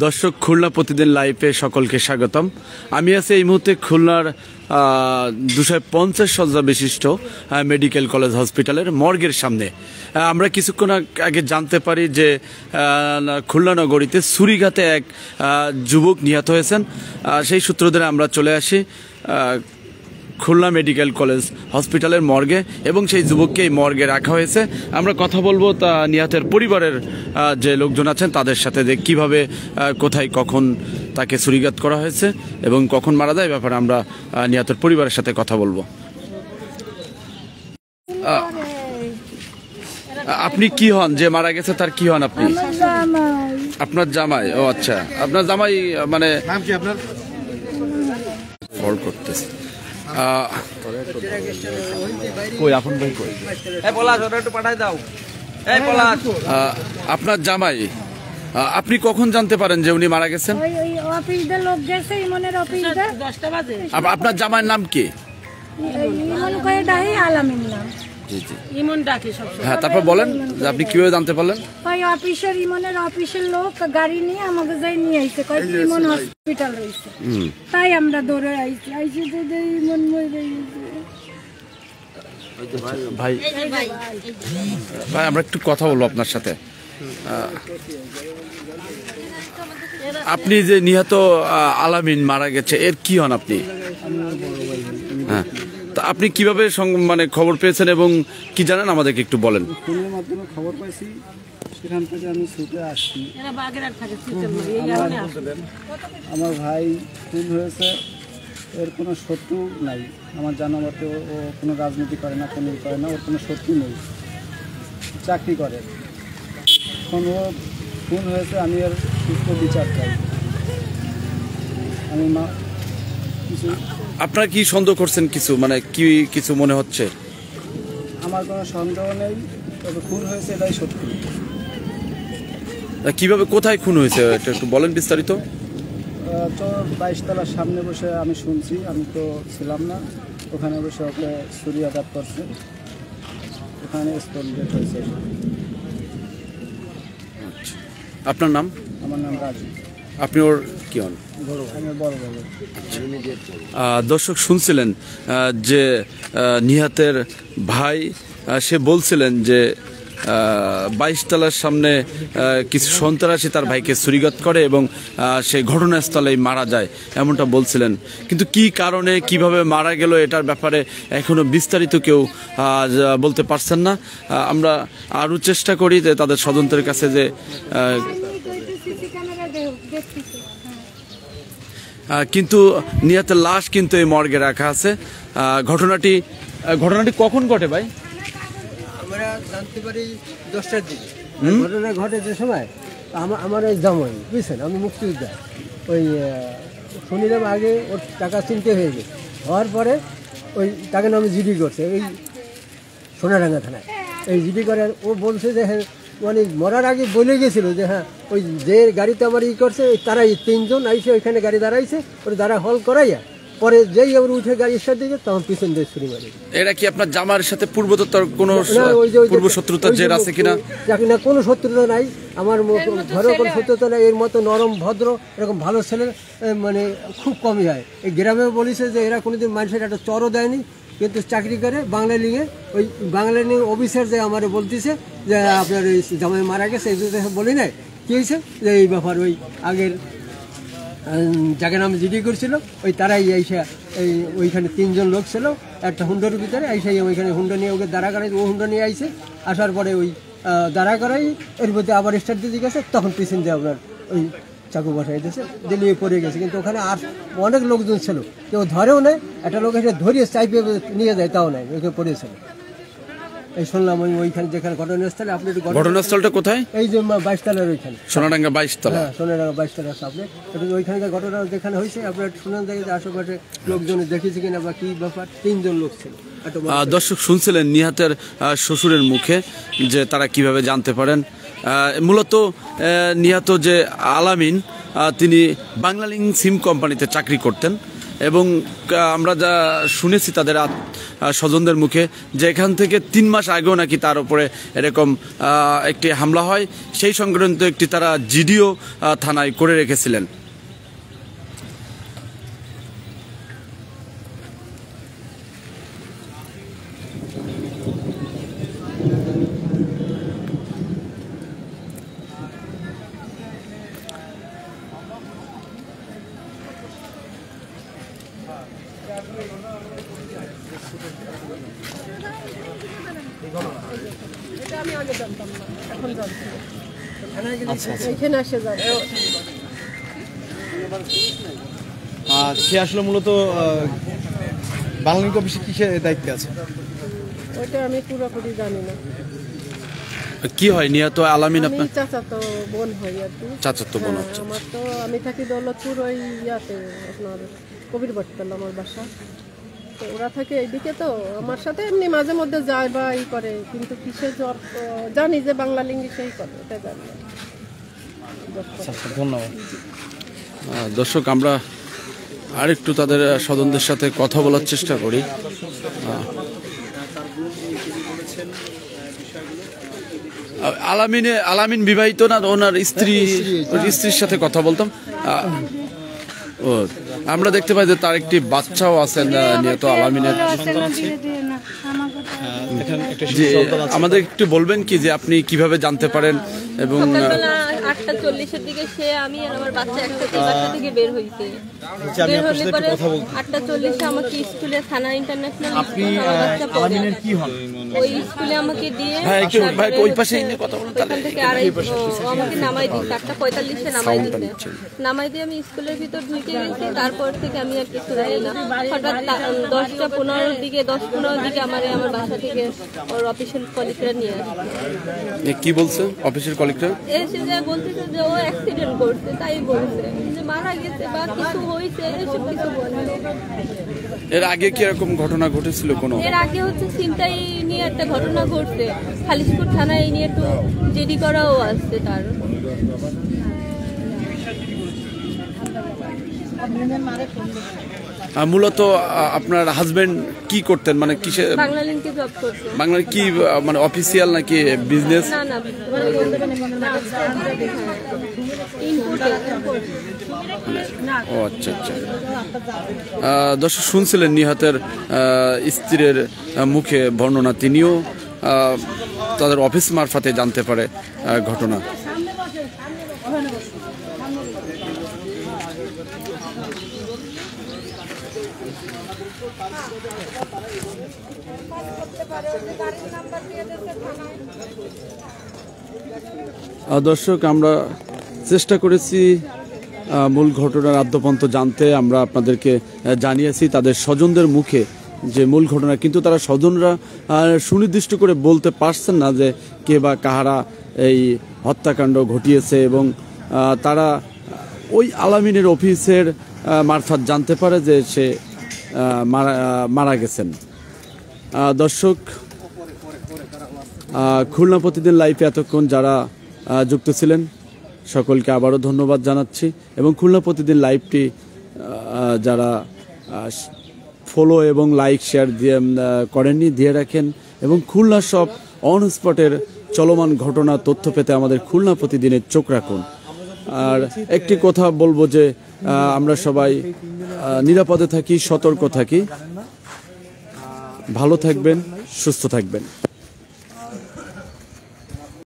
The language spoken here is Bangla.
দর্শক, খুলনা প্রতিদিন লাইভে সকলকে স্বাগতম। আমি আছি এই মুহূর্তে খুলনার 250 শয্যা বিশিষ্ট মেডিকেল কলেজ হসপিটালের মর্গের সামনে। আমরা কিছুক্ষণ আগে জানতে পারি যে খুলনা নগরীতে ছুরিঘাতে এক যুবক নিহত হয়েছেন। সেই সূত্র ধরে আমরা চলে আসি খুলনা মেডিকেল কলেজ হসপিটালের মর্গে এবং সেই যুবককে এই মর্গে রাখা হয়েছে। আমরা কথা বলবো তা নিহতের পরিবারের যে লোকজন আছেন তাদের সাথে, যে কীভাবে কোথায় কখন তাকে ছুরিঘাত করা হয়েছে এবং কখন মারা যায় ব্যাপারে আমরা নিহতের পরিবারের সাথে কথা বলবো। আপনি কি হন যে মারা গেছে, তার কি হন আপনি? আপনার জামাই? ও আচ্ছা, আপনার জামাই মানে নাম কি আপনার? ফল করতেছে। আপনার জামাই, আপনি কখন জানতে পারেন যে উনি মারা গেছেন? আপনার জামাইয়ের নাম কি? হ্যাঁ, তারপর বলেন আপনি কিভাবে জানতে পারলেন? অফিসের ইমনের অফিসের লোক গাড়ি নিয়ে আমাকে যাই নিয়ে আইছে, কয় ইমন হসপিটাল রয়েছে, তাই আমরা দৌড়ে আইছি। যে ইমন মরে গেছে। ভাই ভাই আমরা একটু কথা বলবো আপনার সাথে। আপনি যে নিহত আলামিন মারা গেছে, এর কি হন আপনি? হ্যাঁ, তা আপনি কিভাবে মানে খবর পেয়েছেন এবং কি জানেন আমাদেরকে একটু বলেন। ফোনের মাধ্যমে খবর পাইছি, সেখান থেকে আমি ছুটে আসছি। আমার ভাই খুন হয়েছে, এর কোনো শত্রু নাই আমার জানা মতে। ও কোনো রাজনীতি করে না, কোনো করে না, ওর কোনো শত্রু নেই, চাকরি করে। এখন ও খুন হয়েছে, আমি এর সুস্থ বিচার চাই। আমি কিছু আপনার কি সন্দেহ করছেন কিছু, মানে কি কিছু মনে হচ্ছে? আমার কোনো সন্দেহ নেই, তবে খুন হয়েছে এটাই সত্য। কিভাবে, কোথায় খুন হয়েছে এটা একটু বলেন বিস্তারিত। তো 22 তলার সামনে বসে আমি শুনছি, আমি তো ছিলাম না ওখানে। বসে ওকে ছুরিঘাত করছে, ওখানে স্পট ডেথ হয়েছে। আপনার নাম? আমার নাম রাজু। আপনি ওর কি হন? বড়। দর্শক শুনছিলেন যে নিহতের ভাই, সে বলছিলেন যে 22 তলার সামনে কিছু সন্ত্রাসী তার ভাইকে ছুরিঘাত করে এবং সে ঘটনাস্থলেই মারা যায়, এমনটা বলছিলেন। কিন্তু কি কারণে কিভাবে মারা গেল এটার ব্যাপারে এখনো বিস্তারিত কেউ বলতে পারছেন না। আমরা আরও চেষ্টা করি যে তাদের স্বজনদের কাছে যে কিন্তু নিহতের লাশ কিন্তু এই মর্গে রাখা আছে। ঘটনাটি কখন ঘটে ভাই? আমরা জানতে পারি 10টার দিকে। ঘটনা ঘটে যে সময় আমার এই জামাই, বুঝছেন, আমি মুক্তিযোদ্ধা। ওই শনিবার আগে ওর টাকা চিনতে হয়ে গেছে, হওয়ার পরে ওই তাকে নামে জিডি করছে এই সোনাডাঙ্গা থানায়। এই জিডি করে ও বলছে যে হ্যাঁ, মানে মরার আগে বলে গেছিলো যে হ্যাঁ, ওই যে গাড়িতে আমার করছে তারাই 3 জন আইসে ওইখানে গাড়ি দাঁড়াইছে, ওর দাঁড়া হল করাইয়া পরে যেই আবার উঠে গাড়ি স্টার্ট দিকে তখন পিছন দিয়ে ছুরি মারি। এটা কি আপনার জামার সাথে পূর্বতর কোনো পূর্ব শত্রুতার জের আছে কিনা? জানি না, কোনো শত্রুতা নাই আমার ঘরে, কোনো শত্রুতা নাই। এর মতো নরম ভদ্র এরকম ভালো ছেলে মানে খুব কমই হয়। এই গ্রামেও বলেছে যে এরা কোনোদিন মানুষের একটা চরও দেয়নি, কিন্তু চাকরি করে বাংলা লিগে। ওই বাংলা লিগে অফিসার যে আমার বলতেছে যে আপনার ওই জামাই মারা গেছে, এই বলি নাই কী হয়েছে যে এই ব্যাপার। ওই আগের যাকে নামে জিডি করছিল ওই তারাই আইসা এই ওইখানে 3 জন লোক ছিল একটা হুন্ডার ভিতরে, আইসাই ওইখানে হুন্ডা নিয়ে ওকে দাঁড়া করাই, ও হুন্ডা নিয়ে আইসে। আসার পরে ওই দাঁড়া করাই এর মধ্যে আবার স্টার্ট দিয়ে গেছে, তখন পিছন দিয়ে আপনার ওই চাকু বসাই দিয়েছে, দিলিয়ে পড়ে গেছে। কিন্তু ওখানে আর অনেক লোকজন ছিল, কেউ ধরেও নেয়। একটা লোক এসে ধরিয়ে চাইপে নিয়ে যায়, তাও নেয়, ওইখানে পড়েছিল। এই শুনলাম ওই ওইখানে যেখানে ঘটনাস্থলে। আপনি ঘটনাস্থলটা কোথায়? এই যে 22 তলার ওইখানে, সোনাডাঙ্গা 22 তলা। হ্যাঁ, সোনাডাঙ্গা 22 তলার সামনে। ওইখানকার ঘটনা যেখানে হয়েছে আপনার শুনেন দেখে যে আশেপাশে লোকজন দেখেছে কিনা বা কি ব্যাপার। 3 জন লোক ছিল। দর্শক শুনছিলেন নিহতের শ্বশুরের মুখে যে তারা কিভাবে জানতে পারেন। মূলত নিহত যে আলামিন, তিনি বাংলালিংক সিম কোম্পানিতে চাকরি করতেন এবং আমরা যা শুনেছি তাদের স্বজনদের মুখে যে এখান থেকে 3 মাস আগেও নাকি তার উপরে এরকম একটি হামলা হয়, সেই সংক্রান্ত একটি তারা জিডিও থানায় করে রেখেছিলেন। এটা আমি আগে জানতাম না, এখন জানছি। এখানে আসে জানতাম। সে আসলে মূলত বাংলালিংক অফিসে কিসের দায়িত্বে আছে ওইটা আমি পুরোপুরি জানি না। কি হয় নিহত আলামিন? আমি আপনার চাচাতো বোন হই আর কি। চাচাতো বোন? হ্যাঁ, আমার তো আমি থাকি দৌলতপুর, ওই ইয়াতে আপনার কবির বাটতলা আমার বাসা। তো ওরা থাকে এইদিকে, তো আমার সাথে এমনি মাঝে মধ্যে যায় বা ই করে, কিন্তু কিসের জব জানি যে বাংলালিঙ্গি সেই করে, এটা জানি না। ধন্যবাদ। দর্শক, আমরা আরেকটু তাদের স্বজনদের সাথে কথা বলার চেষ্টা করি। আলামিন বিবাহিত না? ওনার স্ত্রীর সাথে কথা বলতাম। ও, আমরা দেখতে পাই যে তার একটি বাচ্চাও আছেন নিহত আলামিনের। যে আমাদের একটু বলবেন কি যে আপনি কিভাবে জানতে পারেন? এবং 8:40-এর দিকে সে, আমি আর আমার বাচ্চা একসাথে বাসা থেকে বের হইছে। বের হলে পরে 8:40-এ আমাকে স্কুলে থানা ইন্টারন্যাশনাল আলামিনের কি হল ওই স্কুলে আমাকে দিয়ে ওই পাশে এনে কথা বলুন। ওখান থেকে আমাকে নামাই দিই 4:45-এ নামাই দিয়ে আমি স্কুলের ভিতর ঢুকে গেছি। তারপর থেকে আমি আর কিছু জানি না। হঠাৎ 10:15-এর দিকে আমার বাসা থেকে ওর অফিসিয়াল কলিগরা নিয়ে আসে। কি বলছে অফিসের কলিগরা? এসে যে বলতেছে যে ও অ্যাক্সিডেন্ট করছে, তাই বলছে যে মারা গেছে বা কিছু হয়েছে, এসব কিছু বলে। এর আগে কি এরকম ঘটনা ঘটেছিল কোনো? এর আগে হচ্ছে ছিনতাই নিয়ে একটা ঘটনা ঘটছে খালিশপুর থানায়, নিয়ে একটু জিডি করাও আসছে তার। মূলত আপনার হাজবেন্ড কি করতেন, মানে কিসে? বাংলালিংকে জব করতেন। বাংলা কি মানে অফিসিয়াল নাকি বিজনেস? না না, ও আচ্ছা আচ্ছা। দর্শক শুনছিলেন নিহতের স্ত্রীর মুখে বর্ণনা, তিনিও তাদের অফিস মারফতে জানতে পারে ঘটনা। দর্শক, আমরা চেষ্টা করেছি মূল ঘটনার আদ্যপন্ত জানতে। আমরা আপনাদেরকে জানিয়েছি তাদের স্বজনদের মুখে যে মূল ঘটনা, কিন্তু তারা স্বজনরা সুনির্দিষ্ট করে বলতে পারছেন না যে কে বা কাহারা এই হত্যাকাণ্ড ঘটিয়েছে, এবং তারা ওই আলামিনের অফিসের মারফত জানতে পারে যে সে মারা গেছেন। দর্শক, খুলনা প্রতিদিন লাইভে এতক্ষণ যারা যুক্ত ছিলেন সকলকে আবারও ধন্যবাদ জানাচ্ছি, এবং খুলনা প্রতিদিন লাইভটি যারা ফলো এবং লাইক শেয়ার দিয়ে করেননি দিয়ে রাখেন, এবং খুলনা সব অন স্পটের চলমান ঘটনা তথ্য পেতে আমাদের খুলনা প্রতিদিনের চোখ রাখুন। আর একটি কথা বলবো যে আমরা সবাই নিরাপদে থাকি, সতর্ক থাকি, ভালো থাকবেন, সুস্থ থাকবেন।